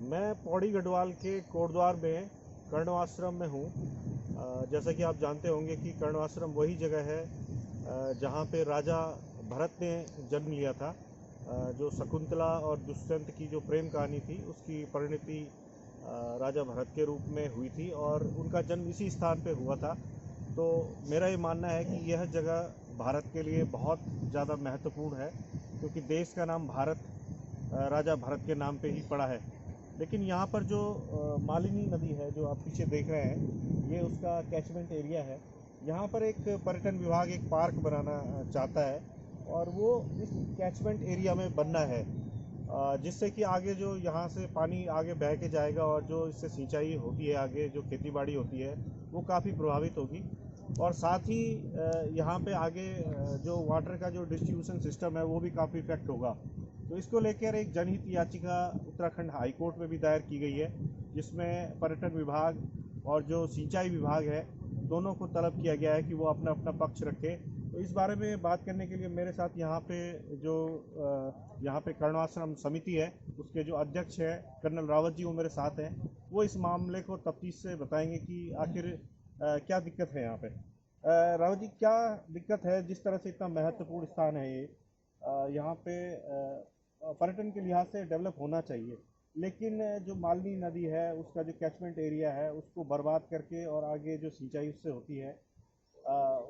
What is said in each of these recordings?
मैं पौड़ी गढ़वाल के कोटद्वार में कर्णवाश्रम में हूँ। जैसा कि आप जानते होंगे कि कर्णवाश्रम वही जगह है जहाँ पे राजा भरत ने जन्म लिया था। जो शकुंतला और दुष्यंत की जो प्रेम कहानी थी उसकी परिणति राजा भरत के रूप में हुई थी और उनका जन्म इसी स्थान पे हुआ था। तो मेरा ये मानना है कि यह जगह भारत के लिए बहुत ज़्यादा महत्वपूर्ण है, क्योंकि देश का नाम भारत राजा भरत के नाम पे ही पड़ा है। लेकिन यहाँ पर जो मालिनी नदी है जो आप पीछे देख रहे हैं, ये उसका कैचमेंट एरिया है। यहाँ पर एक पर्यटन विभाग एक पार्क बनाना चाहता है और वो इस कैचमेंट एरिया में बनना है, जिससे कि आगे जो यहाँ से पानी आगे बह के जाएगा और जो इससे सिंचाई होती है, आगे जो खेती बाड़ी होती है वो काफ़ी प्रभावित होगी। और साथ ही यहाँ पे आगे जो वाटर का जो डिस्ट्रीब्यूशन सिस्टम है वो भी काफ़ी इफेक्ट होगा। तो इसको लेकर एक जनहित याचिका उत्तराखंड हाई कोर्ट में भी दायर की गई है, जिसमें पर्यटन विभाग और जो सिंचाई विभाग है दोनों को तलब किया गया है कि वो अपना अपना पक्ष रखे। तो इस बारे में बात करने के लिए मेरे साथ यहाँ पे जो यहाँ पे कर्णवाश्रम समिति है उसके जो अध्यक्ष हैं कर्नल रावत जी, वो मेरे साथ हैं। वो इस मामले को तफ्तीश से बताएंगे कि आखिर क्या दिक्कत है यहाँ पे। रावत जी, क्या दिक्कत है? जिस तरह से इतना महत्वपूर्ण स्थान है ये, यहाँ पे पर्यटन के लिहाज से डेवलप होना चाहिए, लेकिन जो मालनी नदी है उसका जो कैचमेंट एरिया है उसको बर्बाद करके और आगे जो सिंचाई उससे होती है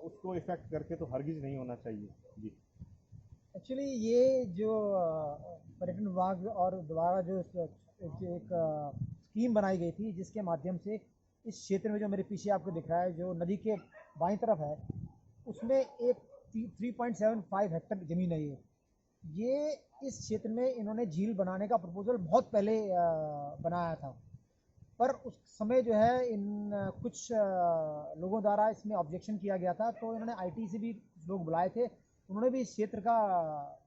उसको इफेक्ट करके तो हरगिज नहीं होना चाहिए जी। एक्चुअली ये जो पर्यटन विभाग और द्वारा जो एक स्कीम बनाई गई थी, जिसके माध्यम से इस क्षेत्र में जो मेरे पीछे आपको दिख रहा है जो नदी के बाईं तरफ है, उसमें एक 3.75 हेक्टेयर ज़मीन है। ये इस क्षेत्र में इन्होंने झील बनाने का प्रपोजल बहुत पहले बनाया था, पर उस समय जो है इन कुछ लोगों द्वारा इसमें ऑब्जेक्शन किया गया था। तो इन्होंने आईटी से भी कुछ लोग बुलाए थे, उन्होंने भी इस क्षेत्र का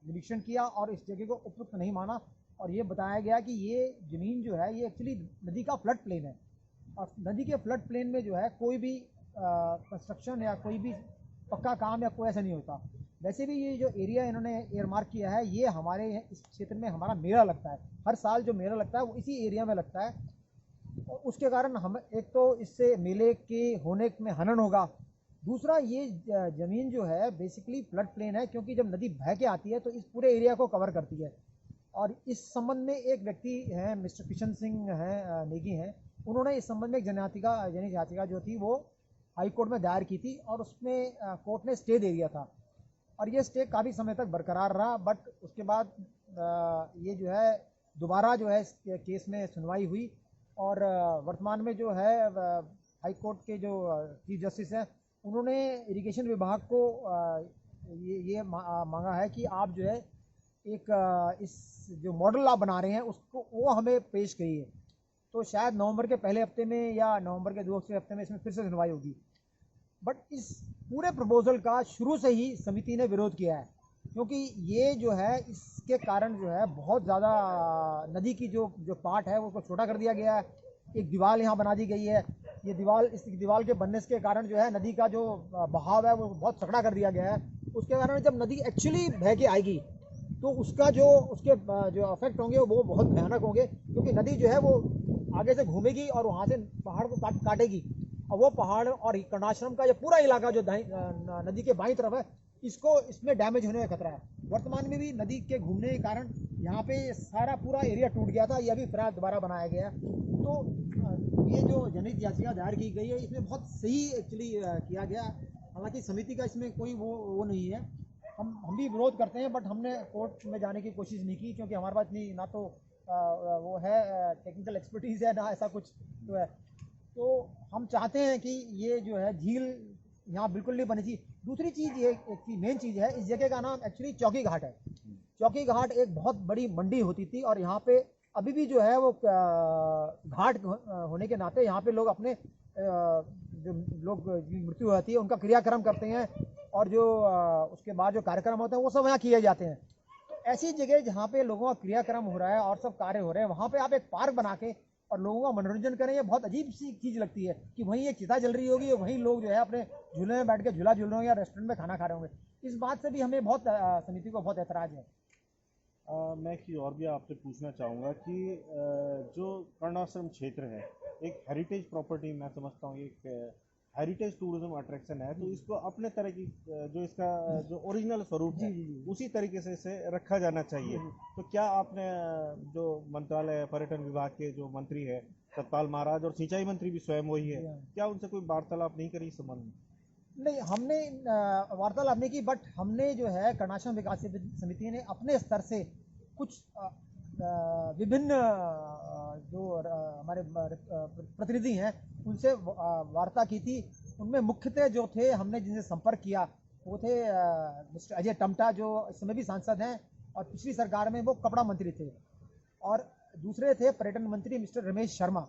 निरीक्षण किया और इस जगह को उपयुक्त नहीं माना और ये बताया गया कि ये ज़मीन जो है ये एक्चुअली नदी का फ्लड प्लेन है और नदी के फ्लड प्लेन में जो है कोई भी कंस्ट्रक्शन या कोई भी पक्का काम या कोई ऐसा नहीं होता। वैसे भी ये जो एरिया इन्होंने एयरमार्क किया है, ये हमारे इस क्षेत्र में हमारा मेला लगता है, हर साल जो मेला लगता है वो इसी एरिया में लगता है। और उसके कारण हम एक तो इससे मेले के होने में हनन होगा, दूसरा ये ज़मीन जो है बेसिकली फ्लड प्लेन है, क्योंकि जब नदी बह के आती है तो इस पूरे एरिया को कवर करती है। और इस संबंध में एक व्यक्ति हैं, मिस्टर किशन सिंह हैं, नेगी हैं, उन्होंने इस संबंध में एक जनहित याचिका जो थी वो हाई कोर्ट में दायर की थी और उसमें कोर्ट ने स्टे दे दिया था और ये स्टे काफ़ी समय तक बरकरार रहा। बट उसके बाद ये जो है दोबारा जो है इस केस में सुनवाई हुई और वर्तमान में जो है हाई कोर्ट के जो चीफ जस्टिस हैं, उन्होंने इरिगेशन विभाग को ये मांगा है कि आप जो है एक इस जो मॉडल आप बना रहे हैं उसको वो हमें पेश करिए। तो शायद नवंबर के पहले हफ्ते में या नवंबर के दूसरे हफ्ते में इसमें फिर से सुनवाई होगी। बट इस पूरे प्रपोजल का शुरू से ही समिति ने विरोध किया है, क्योंकि ये जो है इसके कारण जो है बहुत ज़्यादा नदी की जो जो पार्ट है वो छोटा कर दिया गया है। एक दीवार यहाँ बना दी गई है, ये दीवार, इस दीवार के बनने के कारण जो है नदी का जो बहाव है वो बहुत तगड़ा कर दिया गया है। उसके कारण जब नदी एक्चुअली बह के आएगी तो उसका जो उसके जो अफेक्ट होंगे वो बहुत भयानक होंगे, क्योंकि नदी जो है वो आगे से घूमेगी और वहाँ से पहाड़ को काटेगी और वो पहाड़ और कर्णाश्रम का जो पूरा इलाका जो नदी के बाईं तरफ है इसको इसमें डैमेज होने का खतरा है। वर्तमान में भी नदी के घूमने के कारण यहाँ पे सारा पूरा एरिया टूट गया था, यह भी फिर दोबारा बनाया गया है। तो ये जो जनहित याचिका दायर की गई है इसमें बहुत सही एक्चुअली किया गया। हालांकि समिति का इसमें कोई वो नहीं है, हम भी विरोध करते हैं, बट हमने कोर्ट में जाने की कोशिश नहीं की, क्योंकि हमारे पास इतनी ना तो वो है टेक्निकल एक्सपर्टीज़ है ना ऐसा कुछ तो है। तो हम चाहते हैं कि ये जो है झील यहाँ बिल्कुल नहीं बनी चाहिए। दूसरी चीज़ ये एक मेन चीज़ है, इस जगह का नाम एक्चुअली चौकी घाट है। चौकी घाट एक बहुत बड़ी मंडी होती थी और यहाँ पे अभी भी जो है वो घाट होने के नाते यहाँ पे लोग अपने जो लोग मृत्यु होती है उनका क्रियाक्रम करते हैं और जो उसके बाद जो कार्यक्रम होते हैं वो सब यहाँ किए जाते हैं। तो ऐसी जगह जहाँ पे लोगों का क्रियाक्रम हो रहा है और सब कार्य हो रहे हैं, वहाँ पे आप एक पार्क बना के और लोगों का मनोरंजन करें, ये बहुत अजीब सी चीज़ लगती है कि वहीं एक चिता जल रही होगी और वहीं लोग जो है अपने झूले में बैठ के झूला झूल रहे होंगे या रेस्टोरेंट में खाना खा रहे होंगे। इस बात से भी हमें बहुत समिति को बहुत ऐतराज़ है। मैं एक चीज़ और भी आपसे पूछना चाहूँगा कि जो कर्णाश्रम क्षेत्र है एक हेरिटेज प्रॉपर्टी, मैं समझता हूँ एक हेरिटेज टूरिज्म अट्रैक्शन है, तो इसको अपने तरह की जो इसका जो ओरिजिनल स्वरूप है उसी तरीके से इसे रखा जाना चाहिए। तो क्या आपने जो मंत्रालय पर्यटन विभाग के जो मंत्री है सतपाल महाराज और सिंचाई मंत्री भी स्वयं वही है, क्या उनसे कोई वार्तालाप नहीं करी इस संबंध में? नहीं, हमने वार्तालाप नहीं की, बट हमने जो है कर्णाश्रम विकास समिति ने अपने स्तर से कुछ विभिन्न जो हमारे प्रतिनिधि हैं उनसे वार्ता की थी। उनमें मुख्यतः जो थे, हमने जिनसे संपर्क किया वो थे मिस्टर अजय टमटा, जो इस समय भी सांसद हैं और पिछली सरकार में वो कपड़ा मंत्री थे, और दूसरे थे पर्यटन मंत्री मिस्टर रमेश शर्मा,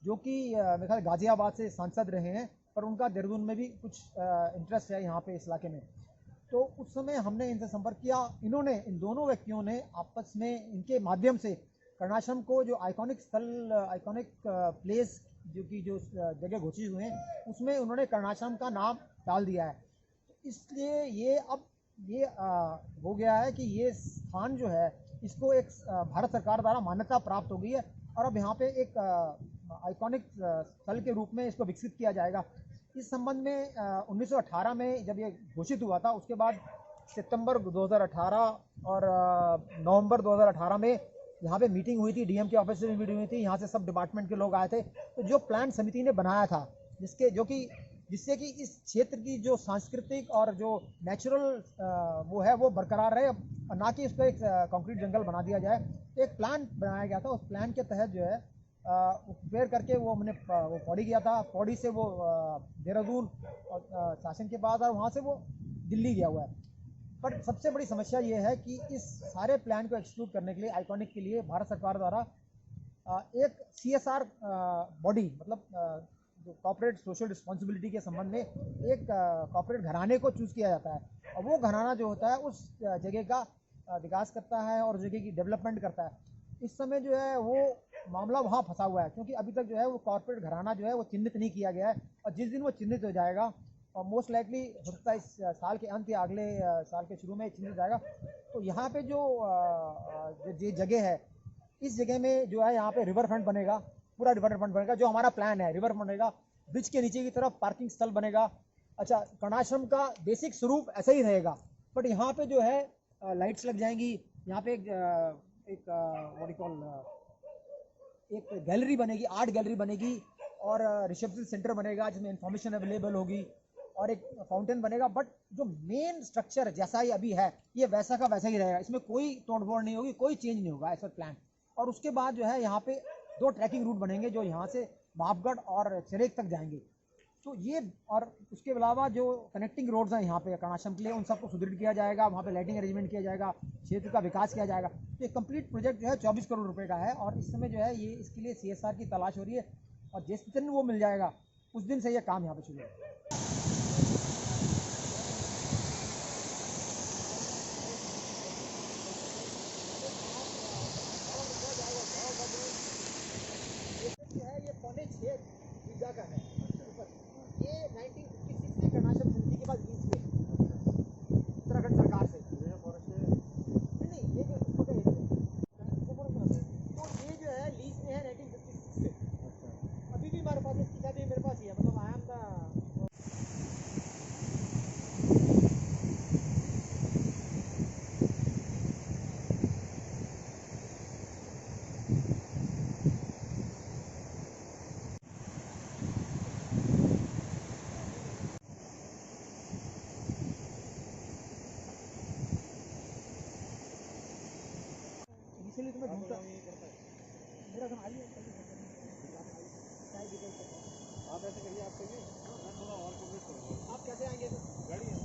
जो कि मेरे ख्याल गाजियाबाद से सांसद रहे हैं, पर उनका देहरादून में भी कुछ इंटरेस्ट है यहाँ पे इस इलाके में। तो उस समय हमने इनसे संपर्क किया। इन्होंने, इन दोनों व्यक्तियों ने आपस में इनके माध्यम से कर्णाश्रम को जो आइकॉनिक स्थल, आइकॉनिक प्लेस जो कि जो जगह घोषित हुए हैं उसमें उन्होंने कर्णाश्रम का नाम डाल दिया है। तो इसलिए ये अब ये हो गया है कि ये स्थान जो है इसको एक भारत सरकार द्वारा मान्यता प्राप्त हो गई है, और अब यहाँ पे एक आइकॉनिक स्थल के रूप में इसको विकसित किया जाएगा। इस संबंध में 1918 में जब ये घोषित हुआ था, उसके बाद सितंबर 2018 और नवंबर 2018 में यहाँ पे मीटिंग हुई थी, डीएम के ऑफिस से भी मीटिंग हुई थी, यहाँ से सब डिपार्टमेंट के लोग आए थे। तो जो प्लान समिति ने बनाया था जिससे कि इस क्षेत्र की जो सांस्कृतिक और जो नेचुरल वो है वो बरकरार रहे, ना कि इसको एक कंक्रीट जंगल बना दिया जाए। तो एक प्लान बनाया गया था, उस प्लान के तहत जो है प्रिपेयर करके वो हमने वो पौड़ी गया था, पौड़ी से वो देहरादून शासन के पास, और वहाँ से वो दिल्ली गया हुआ है। पर सबसे बड़ी समस्या ये है कि इस सारे प्लान को एक्सक्लूड करने के लिए, आइकॉनिक के लिए भारत सरकार द्वारा एक CSR बॉडी, मतलब जो कॉर्पोरेट सोशल रिस्पॉन्सिबिलिटी के संबंध में एक कॉर्पोरेट घराने को चूज़ किया जाता है, और वो घराना जो होता है उस जगह का विकास करता है और जगह की डेवलपमेंट करता है। इस समय जो है वो मामला वहाँ फंसा हुआ है, क्योंकि अभी तक जो है वो कॉर्पोरेट घराना जो है वो चिन्हित नहीं किया गया है, और जिस दिन वो चिन्हित हो जाएगा, और मोस्ट लाइकली हो सकता है इस साल के अंत या अगले साल के शुरू में चिन्हित हो जाएगा, तो यहाँ पे जो जगह है, इस जगह में जो है यहाँ पे रिवर फ्रंट बनेगा, पूरा रिवर फ्रंट बनेगा, जो हमारा प्लान है, रिवर फ्रंट बनेगा, ब्रिज के नीचे की तरफ पार्किंग स्थल बनेगा। अच्छा, कर्णाश्रम का बेसिक स्वरूप ऐसा ही रहेगा, बट यहाँ पे जो है लाइट्स लग जाएंगी, यहाँ पे एक व्हाट यू कॉल एक गैलरी बनेगी, आर्ट गैलरी बनेगी, और रिसेप्शन सेंटर बनेगा जिसमें इंफॉर्मेशन अवेलेबल होगी, और एक फाउंटेन बनेगा। बट जो मेन स्ट्रक्चर जैसा ही अभी है ये वैसा का वैसा ही रहेगा, इसमें कोई तोड़फोड़ नहीं होगी, कोई चेंज नहीं होगा ऐसा प्लान। और उसके बाद जो है यहाँ पे 2 ट्रैकिंग रूट बनेंगे जो यहाँ से बापगढ़ और चरेक तक जाएंगे। तो ये, और उसके अलावा जो कनेक्टिंग रोड्स हैं यहाँ पे कर्णाश्रम के लिए, उन सबको सुदृढ़ किया जाएगा, वहाँ पे लाइटिंग अरेंजमेंट किया जाएगा, क्षेत्र का विकास किया जाएगा। तो ये कंप्लीट प्रोजेक्ट जो है 24 करोड़ रुपए का है, और इस समय जो है ये इसके लिए CSR की तलाश हो रही है, और जिस दिन वो मिल जाएगा उस दिन से ये काम यहाँ पे शुरू होगा। ये 6.5 बीघा का है ऊपर, ये 1956 से कर्णाश्रम समिति के पास लीज पे उत्तराखंड सरकार से। नहीं, ये जो छोटे तो ये जो है लीज में है 1956 से। अभी भी हमारे पास इसकी चाबी मेरे पास ही है, मतलब आई एम द इसलिए तुम्हें ढूंढता मेरा घर आइए, आप ऐसे करिए, आप करिए, मैं थोड़ा और कोशिश करूँगा। आप कैसे आएंगे? गाड़ी है।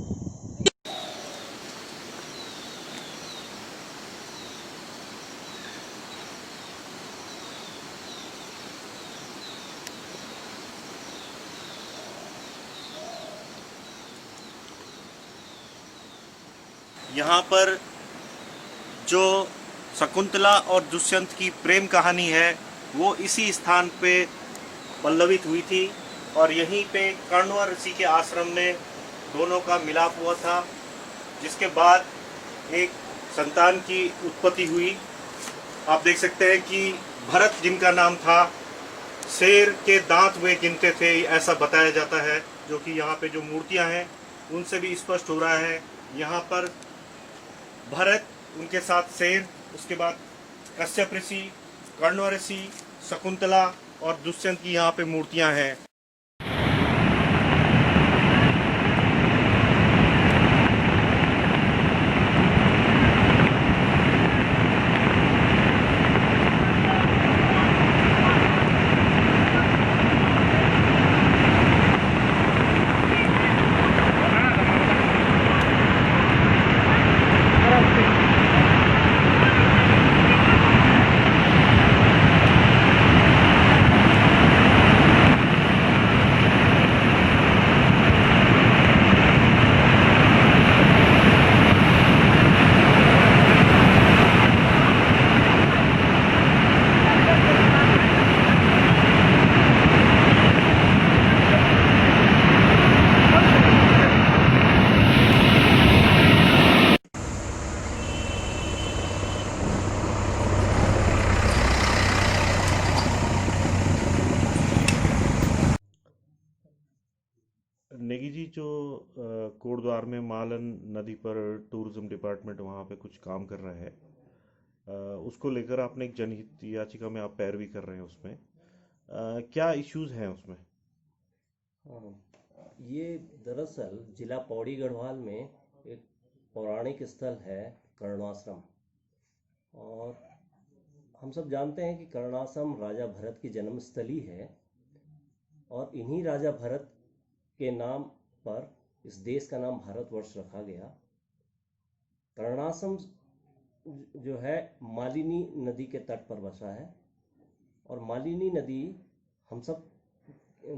यहाँ पर जो शकुंतला और दुष्यंत की प्रेम कहानी है वो इसी स्थान पे पल्लवित हुई थी, और यहीं पे कर्णवा ऋषि के आश्रम में दोनों का मिलाप हुआ था, जिसके बाद एक संतान की उत्पत्ति हुई। आप देख सकते हैं कि भरत जिनका नाम था, शेर के दांत वे गिनते थे, ऐसा बताया जाता है। जो कि यहाँ पे जो मूर्तियाँ हैं उनसे भी स्पष्ट हो रहा है। यहाँ पर भरत, उनके साथ शेर, उसके बाद कश्यप ऋषि, कर्ण ऋषि, शकुंतला और दुष्यंत की यहाँ पे मूर्तियाँ हैं। नेगी जी, जो कोटद्वार में मालन नदी पर टूरिज्म डिपार्टमेंट वहाँ पे कुछ काम कर रहा है, उसको लेकर आपने एक जनहित याचिका में आप पैरवी कर रहे हैं उसमें, क्या इश्यूज हैं उसमें? हाँ, ये दरअसल जिला पौड़ी गढ़वाल में एक पौराणिक स्थल है, कर्णाश्रम। और हम सब जानते हैं कि कर्णाश्रम राजा भरत की जन्मस्थली है, और इन्हीं राजा भरत के नाम पर इस देश का नाम भारतवर्ष रखा गया। कर्णाश्रम जो है मालिनी नदी के तट पर बसा है, और मालिनी नदी हम सब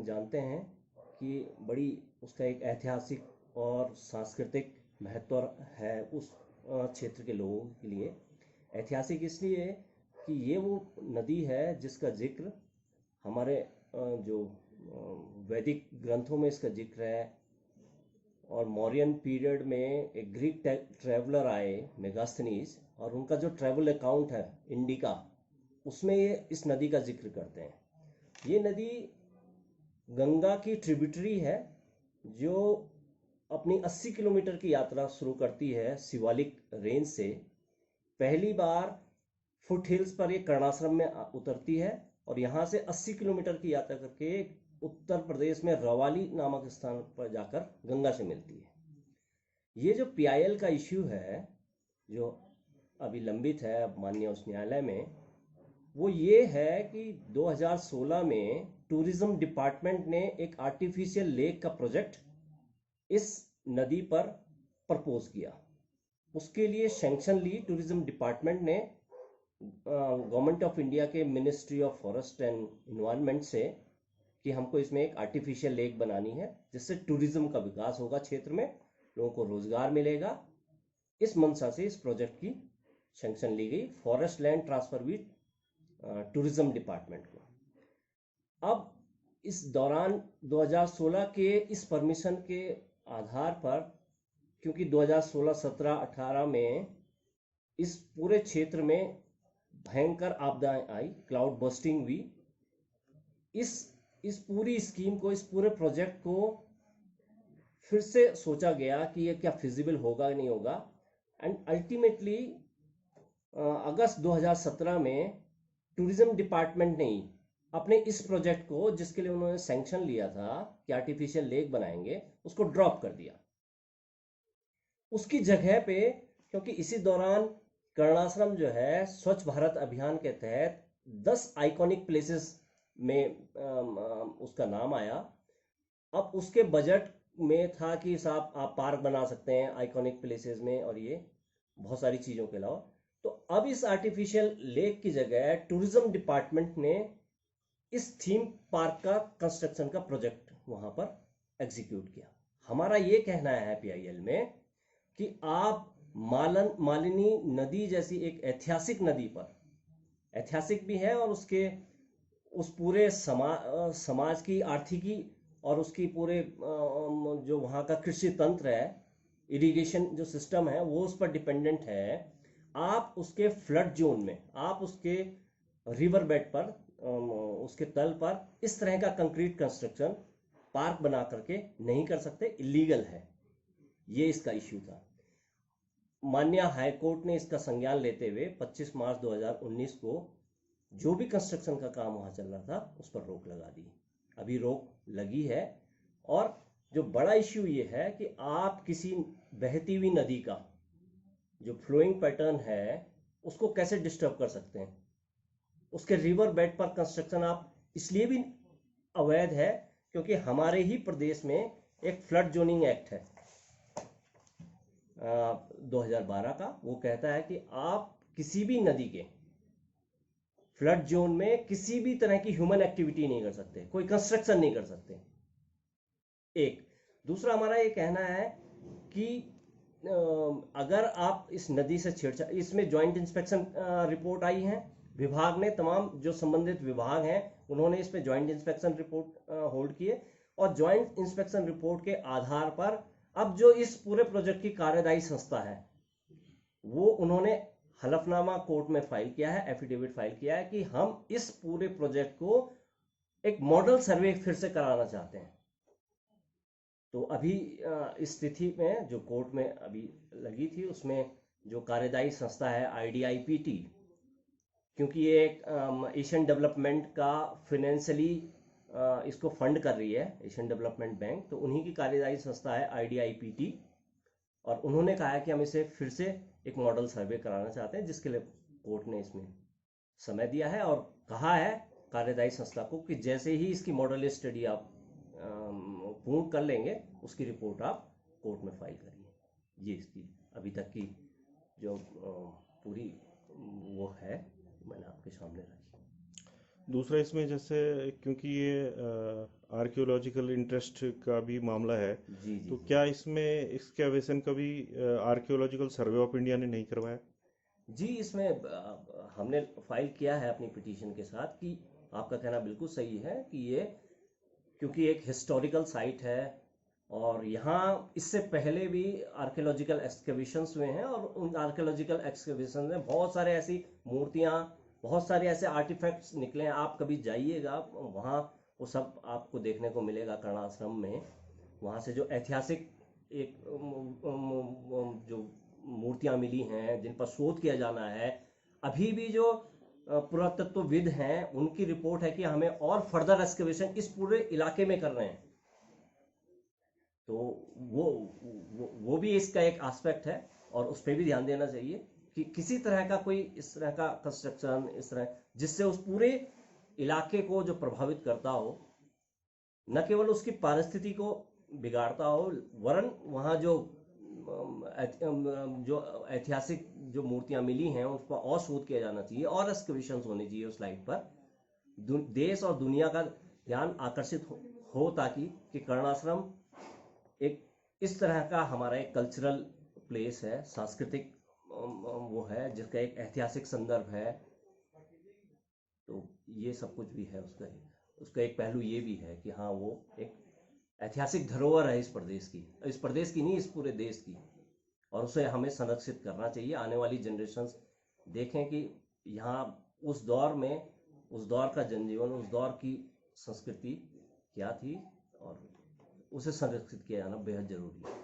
जानते हैं कि बड़ी उसका एक ऐतिहासिक और सांस्कृतिक महत्व है उस क्षेत्र के लोगों के लिए। ऐतिहासिक इसलिए कि ये वो नदी है जिसका जिक्र हमारे जो वैदिक ग्रंथों में इसका जिक्र है, और मौर्यन पीरियड में एक ग्रीक ट्रैवलर आए मेगास्थनीज, और उनका जो ट्रैवल अकाउंट है इंडिका, उसमें ये इस नदी का जिक्र करते हैं। ये नदी गंगा की ट्रिब्यूटरी है, जो अपनी 80 किलोमीटर की यात्रा शुरू करती है शिवालिक रेंज से। पहली बार फुट हिल्स पर ये कर्णाश्रम में उतरती है, और यहाँ से 80 किलोमीटर की यात्रा करके उत्तर प्रदेश में रवाली नामक स्थान पर जाकर गंगा से मिलती है। ये जो पीआईएल का इश्यू है, जो अभी लंबित है अब माननीय उच्च न्यायालय में, वो ये है कि 2016 में टूरिज्म डिपार्टमेंट ने एक आर्टिफिशियल लेक का प्रोजेक्ट इस नदी पर प्रपोज किया। उसके लिए सैंक्शन ली टूरिज्म डिपार्टमेंट ने गवर्नमेंट ऑफ इंडिया के ministry of forest and environment से, कि हमको इसमें एक आर्टिफिशियल लेक बनानी है जिससे टूरिज्म का विकास होगा, क्षेत्र में लोगों को रोजगार मिलेगा। इस मंशा से इस प्रोजेक्ट की सैंक्शन ली गई forest land transfer with tourism department को। अब इस दौरान 2016 के इस परमिशन के आधार पर, क्योंकि 2016, 17, 18 में इस पूरे क्षेत्र में भयंकर आपदाएं आई, क्लाउड बस्टिंग हुई, इस पूरी स्कीम को, इस पूरे प्रोजेक्ट को फिर से सोचा गया कि ये क्या फिजिबल होगा नहीं होगा। एंड अल्टीमेटली अगस्त 2017 में टूरिज्म डिपार्टमेंट ने अपने इस प्रोजेक्ट को, जिसके लिए उन्होंने सैंक्शन लिया था कि आर्टिफिशियल लेक बनाएंगे, उसको ड्रॉप कर दिया। उसकी जगह पे, क्योंकि इसी दौरान कर्णाश्रम जो है स्वच्छ भारत अभियान के तहत 10 आइकॉनिक प्लेसेस में उसका नाम आया। अब उसके बजट में था कि साहब आप पार्क बना सकते हैं आइकॉनिक प्लेसेस में, और ये बहुत सारी चीज़ों के अलावा। तो अब इस आर्टिफिशियल लेक की जगह टूरिज्म डिपार्टमेंट ने इस थीम पार्क का कंस्ट्रक्शन का प्रोजेक्ट वहां पर एग्जीक्यूट किया। हमारा ये कहना है पीआईएल में कि आप मालिनी नदी जैसी एक ऐतिहासिक नदी पर, ऐतिहासिक भी है और उसके उस पूरे समाज की आर्थिकी और उसकी पूरे जो वहाँ का कृषि तंत्र है, इरिगेशन जो सिस्टम है, वो उस पर डिपेंडेंट है। आप उसके फ्लड जोन में, आप उसके रिवर बेड पर उसके तल पर इस तरह का कंक्रीट कंस्ट्रक्शन पार्क बना करके नहीं कर सकते, इलीगल है। ये इसका इश्यू था। माननीय हाई कोर्ट ने इसका संज्ञान लेते हुए 25 मार्च 2019 को जो भी कंस्ट्रक्शन का काम वहां चल रहा था उस पर रोक लगा दी। अभी रोक लगी है। और जो बड़ा इश्यू ये है कि आप किसी बहती हुई नदी का जो फ्लोइंग पैटर्न है उसको कैसे डिस्टर्ब कर सकते हैं। उसके रिवर बेड पर कंस्ट्रक्शन आप इसलिए भी अवैध है क्योंकि हमारे ही प्रदेश में एक फ्लड जोनिंग एक्ट है 2012 का। वो कहता है कि आप किसी भी नदी के फ्लड जोन में किसी भी तरह की ह्यूमन एक्टिविटी नहीं कर सकते, कोई कंस्ट्रक्शन नहीं कर सकते। एक दूसरा हमारा ये कहना है कि अगर आप इस नदी से छेड़छाड़, इसमें ज्वाइंट इंस्पेक्शन रिपोर्ट आई है, विभाग ने, तमाम जो संबंधित विभाग हैं उन्होंने इस पे ज्वाइंट इंस्पेक्शन रिपोर्ट होल्ड किए और ज्वाइंट इंस्पेक्शन रिपोर्ट के आधार पर अब जो इस पूरे प्रोजेक्ट की कार्यदायी संस्था है वो उन्होंने हलफनामा कोर्ट में फाइल किया है, एफिडेविट फाइल किया है कि हम इस पूरे प्रोजेक्ट को एक मॉडल सर्वे फिर से कराना चाहते हैं। तो अभी इस स्थिति में जो कोर्ट में अभी लगी थी उसमें जो कार्यदायी संस्था है IDIPT, क्योंकि ये एक एशियन डेवलपमेंट का फाइनेंशियली इसको फंड कर रही है एशियन डेवलपमेंट बैंक, तो उन्हीं की कार्यदायी संस्था है IDIPT। और उन्होंने कहा है कि हम इसे फिर से एक मॉडल सर्वे कराना चाहते हैं, जिसके लिए कोर्ट ने इसमें समय दिया है और कहा है कार्यदायी संस्था को कि जैसे ही इसकी मॉडल स्टडी आप पूर्ण कर लेंगे उसकी रिपोर्ट आप कोर्ट में फाइल करिए। ये इसकी अभी तक की जो पूरी वो है मैंने आपके सामने रखी। दूसरा इसमें जैसे क्योंकि ये आर्कियोलॉजिकल इंटरेस्ट का भी मामला है, जी तो जी क्या इसमें इसके आवेदन कभी आर्कियोलॉजिकल सर्वे ऑफ इंडिया ने नहीं करवाया? जी, इसमें हमने फाइल किया है अपनी पिटीशन के साथ कि आपका कहना बिल्कुल सही है कि ये क्योंकि एक हिस्टोरिकल साइट है और यहाँ इससे पहले भी आर्कियोलॉजिकल एक्सकवेशंस हुए हैं और उन आर्कियोलॉजिकल एक्सकवेशन में बहुत सारे ऐसी मूर्तियाँ, बहुत सारे ऐसे आर्टिफैक्ट्स निकले हैं। आप कभी जाइएगा वहाँ, वो सब आपको देखने को मिलेगा कर्णाश्रम में। वहाँ से जो ऐतिहासिक एक जो मूर्तियाँ मिली हैं जिन पर शोध किया जाना है, अभी भी जो पुरातत्वविद हैं उनकी रिपोर्ट है कि हमें और फर्दर एक्सकवेशन इस पूरे इलाके में कर रहे हैं। तो वो भी इसका एक एस्पेक्ट है और उस पर भी ध्यान देना चाहिए कि किसी तरह का कोई इस तरह का कंस्ट्रक्शन इस तरह जिससे उस पूरे इलाके को जो प्रभावित करता हो, न केवल उसकी पारिस्थिति को बिगाड़ता हो, वरन वहाँ जो ऐतिहासिक जो मूर्तियां मिली हैं उस पर और शोध किया जाना चाहिए और एक्सकवेशंस होने चाहिए उस लाइट पर। देश और दुनिया का ध्यान आकर्षित हो ताकि कि कर्णाश्रम एक इस तरह का हमारा एक कल्चरल प्लेस है, सांस्कृतिक वो है जिसका एक ऐतिहासिक संदर्भ है। तो ये सब कुछ भी है उसका एक पहलू ये भी है कि हाँ वो एक ऐतिहासिक धरोहर है इस प्रदेश की नहीं, इस पूरे देश की, और उसे हमें संरक्षित करना चाहिए। आने वाली जनरेशन्स देखें कि यहाँ उस दौर में, उस दौर का जनजीवन, उस दौर की संस्कृति क्या थी और उसे संरक्षित किया जाना बेहद जरूरी है।